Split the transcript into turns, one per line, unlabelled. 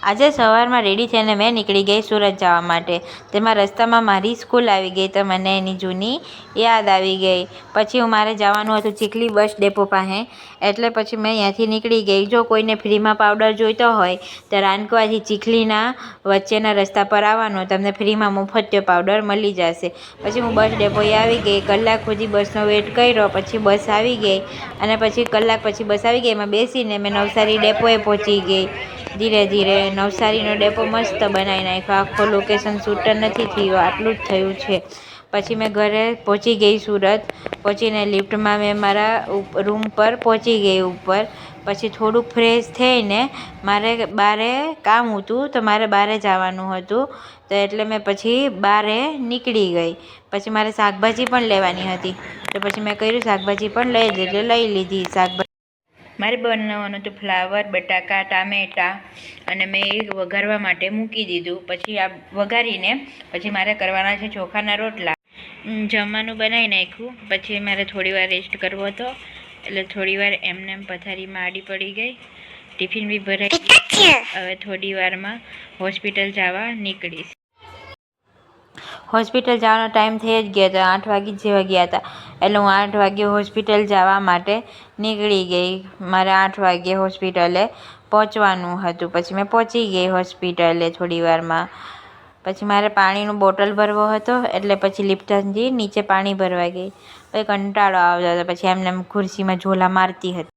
આજે સવારમાં રેડી થઈને મેં નીકળી ગઈ સુરત જવા માટે. તેમાં રસ્તામાં મારી સ્કૂલ આવી ગઈ તો મને એની જૂની યાદ આવી ગઈ. પછી મારે જવાનું હતું ચીખલી બસ ડેપો પાસે, એટલે પછી મેં ત્યાંથી નીકળી ગઈ. જો કોઈને ફ્રીમાં પાવડર જોઈતો હોય તો રાનકવાથી ચીખલીના વચ્ચેના રસ્તા પર આવવાનું, તમને ફ્રીમાં મુફતિયો પાવડર મળી જશે. પછી હું બસ ડેપોએ આવી ગઈ. કલાક સુધી બસનો વેઇટ કર્યો, પછી બસ આવી ગઈ અને પછી કલાક પછી બસ આવી ગઈ. એમાં બેસીને મેં નવસારી ડેપોએ પહોંચી ગઈ. ધીરે ધીરે નવસારીનો ડેપો મસ્ત બનાવી નાખ્યો. આખો લોકેશન શૂટ નથી થયો, આટલું જ થયું છે. પછી મેં ઘરે પહોંચી ગઈ સુરત. પહોંચીને લિફ્ટમાં મેં મારા રૂમ પર પહોંચી ગઈ ઉપર. પછી થોડુંક ફ્રેશ થઈને મારે બહારે કામ હતું તો મારે બહારે જવાનું હતું, તો એટલે મેં પછી બહારે નીકળી ગઈ. પછી મારે શાકભાજી પણ લેવાની હતી, તો પછી મેં કર્યું શાકભાજી પણ લઈ લીધી. શાકભાજી મારે બનાવવાનું હતું ફ્લાવર, બટાકા, ટામેટાં, અને મેં એ વઘારવા માટે મૂકી દીધું. પછી આ વઘારીને પછી મારે કરવાના છે ચોખાના રોટલા. જમવાનું બનાવી નાખ્યું. પછી મારે થોડીવાર રેસ્ટ કરવો હતો, એટલે થોડીવાર એમને પથારીમાં આડી પડી ગઈ. ટિફિન બી ભરાઈ ગયું. હવે થોડી વારમાં હોસ્પિટલ જવા નીકળીશ. હોસ્પિટલ જવાનો ટાઈમ થઈ જ ગયો હતો, 8 વાગી જેવા ગયા હતા. એટલે હું 8 વાગ્યે હોસ્પિટલ જવા માટે નીકળી ગઈ. મારે 8 વાગ્યે હોસ્પિટલે પહોંચવાનું હતું. પછી મેં પહોંચી ગઈ હોસ્પિટલે થોડી વારમાં. પછી મારે પાણીનો બોટલ ભરવો હતો, એટલે પછી લિફ્ટથી નીચે પાણી ભરવા ગઈ. પછી કંટાળો આવતો હતો. પછી એમને ખુરશીમાં ઝોલા મારતી હતી.